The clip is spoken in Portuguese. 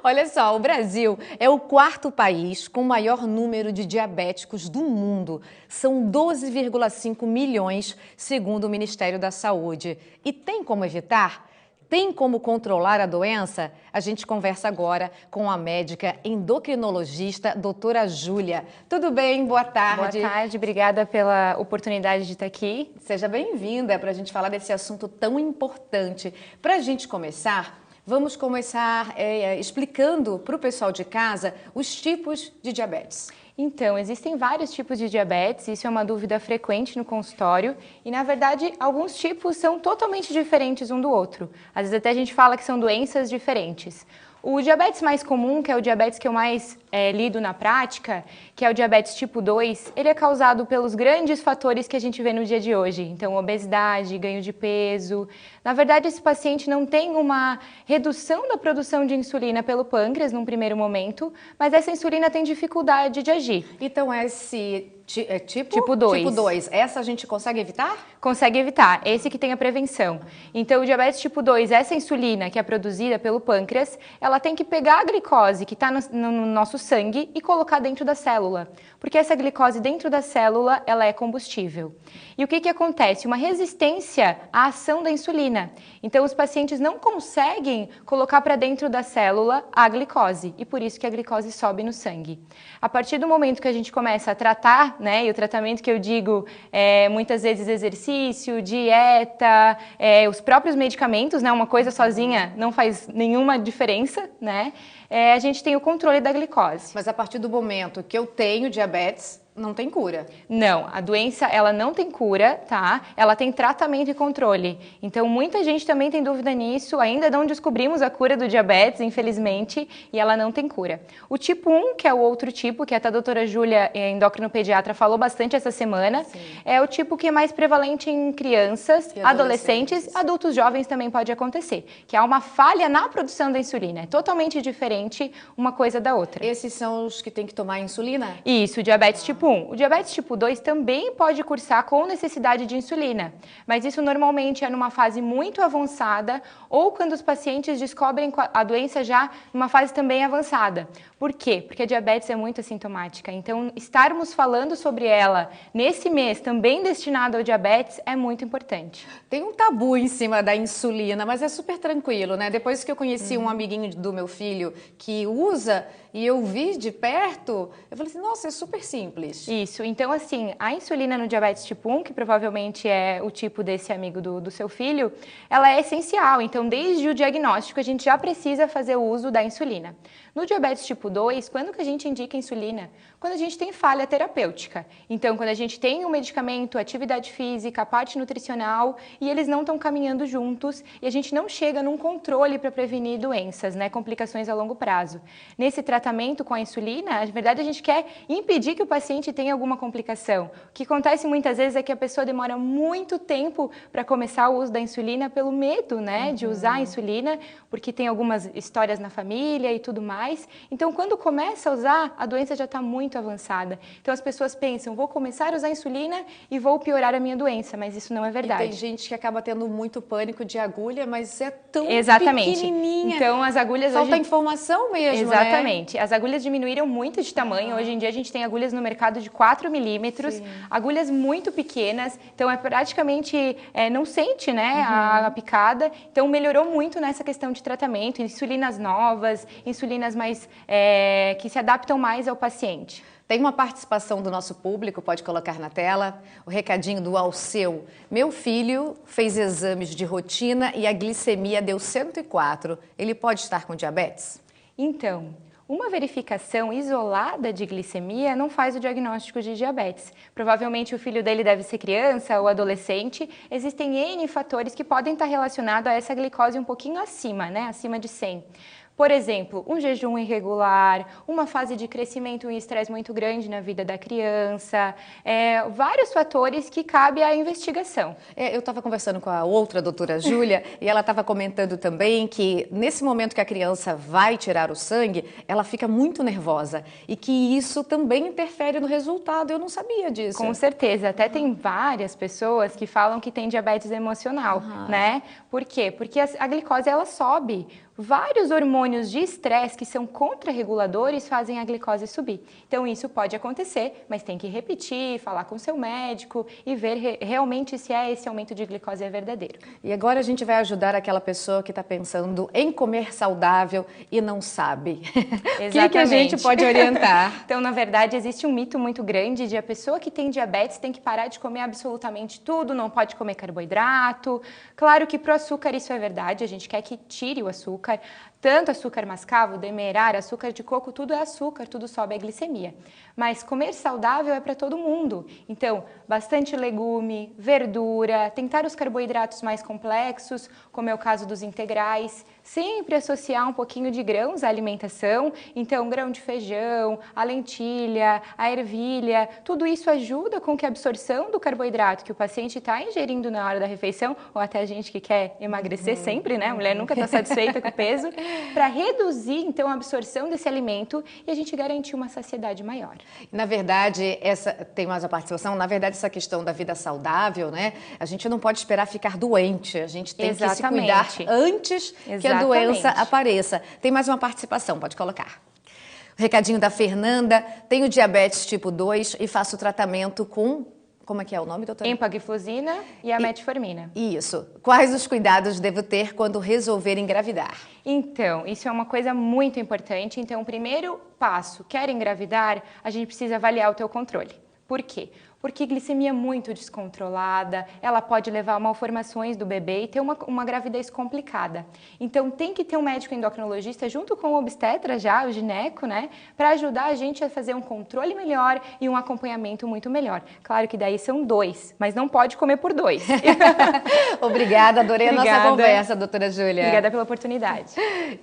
Olha só, o Brasil é o quarto país com o maior número de diabéticos do mundo. São 12,5 milhões, segundo o Ministério da Saúde. E tem como evitar? Tem como controlar a doença? A gente conversa agora com a médica endocrinologista, doutora Júlia. Tudo bem? Boa tarde. Boa tarde, obrigada pela oportunidade de estar aqui. Seja bem-vinda para a gente falar desse assunto tão importante. Para a gente começar, vamos começar explicando para o pessoal de casa os tipos de diabetes. Então, existem vários tipos de diabetes, isso é uma dúvida frequente no consultório e, na verdade, alguns tipos são totalmente diferentes um do outro. Às vezes até a gente fala que são doenças diferentes. O diabetes mais comum, que é o diabetes que eu mais lido na prática, que é o diabetes tipo 2, ele é causado pelos grandes fatores que a gente vê no dia de hoje. Então, obesidade, ganho de peso. Na verdade, esse paciente não tem uma redução da produção de insulina pelo pâncreas num primeiro momento, mas essa insulina tem dificuldade de agir. Então, esse tipo 2. Tipo 2, essa a gente consegue evitar? Consegue evitar, esse que tem a prevenção. Então, o diabetes tipo 2, essa insulina que é produzida pelo pâncreas, ela tem que pegar a glicose que está no nosso sangue e colocar dentro da célula, porque essa glicose dentro da célula, ela é combustível. E o que acontece? Uma resistência à ação da insulina. Então, os pacientes não conseguem colocar para dentro da célula a glicose, e por isso que a glicose sobe no sangue. A partir do momento que a gente começa a tratar, e o tratamento que eu digo muitas vezes exercício, dieta, os próprios medicamentos, uma coisa sozinha não faz nenhuma diferença, a gente tem o controle da glicose. Mas a partir do momento que eu tenho diabetes, não tem cura? Não, a doença ela não tem cura, tá? Ela tem tratamento e controle. Então, muita gente também tem dúvida nisso, ainda não descobrimos a cura do diabetes, infelizmente, e ela não tem cura. O tipo 1, que é o outro tipo, que até a doutora Júlia, endocrinopediatra, falou bastante essa semana, sim, é o tipo que é mais prevalente em crianças, adolescentes, adultos jovens também pode acontecer, que há uma falha na produção da insulina. É totalmente diferente uma coisa da outra. Esses são os que tem que tomar insulina? Isso, o diabetes tipo 1. O diabetes tipo 2 também pode cursar com necessidade de insulina, mas isso normalmente é numa fase muito avançada ou quando os pacientes descobrem a doença já numa fase também avançada. Por quê? Porque a diabetes é muito assintomática, então estarmos falando sobre ela nesse mês também destinado ao diabetes é muito importante. Tem um tabu em cima da insulina, mas é super tranquilo, né? Depois que eu conheci um amiguinho do meu filho que usa e eu vi de perto, eu falei assim, nossa, é super simples. Isso, então assim, a insulina no diabetes tipo 1, que provavelmente é o tipo desse amigo do seu filho, ela é essencial, então desde o diagnóstico a gente já precisa fazer o uso da insulina. No diabetes tipo 2, quando que a gente indica insulina? Quando a gente tem falha terapêutica. Então, quando a gente tem um medicamento, atividade física, a parte nutricional, e eles não estão caminhando juntos, e a gente não chega num controle para prevenir doenças, complicações a longo prazo. Nesse tratamento com a insulina, na verdade, a gente quer impedir que o paciente tenha alguma complicação. O que acontece muitas vezes é que a pessoa demora muito tempo para começar o uso da insulina pelo medo, de usar a insulina, porque tem algumas histórias na família e tudo mais. Então, quando começa a usar, a doença já está muito avançada. Então, as pessoas pensam, vou começar a usar insulina e vou piorar a minha doença, mas isso não é verdade. E tem gente que acaba tendo muito pânico de agulha, mas é tão pequenininha. Então, as agulhas falta informação mesmo, Exatamente. As agulhas diminuíram muito de tamanho. Hoje em dia, a gente tem agulhas no mercado de 4 milímetros, agulhas muito pequenas. Então, é praticamente, não sente, a picada. Então, melhorou muito nessa questão de tratamento. Insulinas novas, insulinas mais que se adaptam mais ao paciente. Tem uma participação do nosso público, pode colocar na tela, o recadinho do Alceu. Meu filho fez exames de rotina e a glicemia deu 104. Ele pode estar com diabetes? Então, uma verificação isolada de glicemia não faz o diagnóstico de diabetes. Provavelmente o filho dele deve ser criança ou adolescente. Existem N fatores que podem estar relacionados a essa glicose um pouquinho acima, acima de 100. Por exemplo, um jejum irregular, uma fase de crescimento e estresse muito grande na vida da criança, vários fatores que cabe à investigação. Eu estava conversando com a outra doutora Júlia e ela estava comentando também que nesse momento que a criança vai tirar o sangue, ela fica muito nervosa e que isso também interfere no resultado. Eu não sabia disso. Com certeza, até tem várias pessoas que falam que tem diabetes emocional, Por quê? Porque a glicose ela sobe. vários hormônios de estresse que são contrarreguladores fazem a glicose subir. Então isso pode acontecer, mas tem que repetir, falar com seu médico e ver realmente se esse aumento de glicose é verdadeiro. E agora a gente vai ajudar aquela pessoa que está pensando em comer saudável e não sabe. O que a gente pode orientar? Então, na verdade, existe um mito muito grande de a pessoa que tem diabetes tem que parar de comer absolutamente tudo, não pode comer carboidrato. Claro que para o açúcar isso é verdade, a gente quer que tire o açúcar. Tanto açúcar mascavo, demerara, açúcar de coco, tudo é açúcar, tudo sobe a glicemia. Mas comer saudável é para todo mundo. Então, bastante legume, verdura, tentar os carboidratos mais complexos, como é o caso dos integrais, sempre associar um pouquinho de grãos à alimentação. Então, grão de feijão, a lentilha, a ervilha, tudo isso ajuda com que a absorção do carboidrato que o paciente está ingerindo na hora da refeição, ou até a gente que quer emagrecer sempre, né? A mulher nunca está satisfeita com o peso, para reduzir, então, a absorção desse alimento e a gente garantir uma saciedade maior. Na verdade, tem mais a participação, na verdade, essa questão da vida saudável, né? A gente não pode esperar ficar doente, a gente tem que se cuidar antes que a doença apareça. Tem mais uma participação, pode colocar. O recadinho da Fernanda, tenho diabetes tipo 2 e faço tratamento com... Como é que é o nome, doutora? Empagliflozina e a metformina. Isso. Quais os cuidados devo ter quando resolver engravidar? Então, isso é uma coisa muito importante. Então, o primeiro passo, quer engravidar, a gente precisa avaliar o teu controle. Por quê? Porque glicemia muito descontrolada, ela pode levar a malformações do bebê e ter uma gravidez complicada. Então, tem que ter um médico endocrinologista junto com o obstetra já, o gineco, né? Para ajudar a gente a fazer um controle melhor e um acompanhamento muito melhor. Claro que daí são 2, mas não pode comer por 2. Obrigada, adorei a nossa conversa, doutora Júlia. Obrigada pela oportunidade.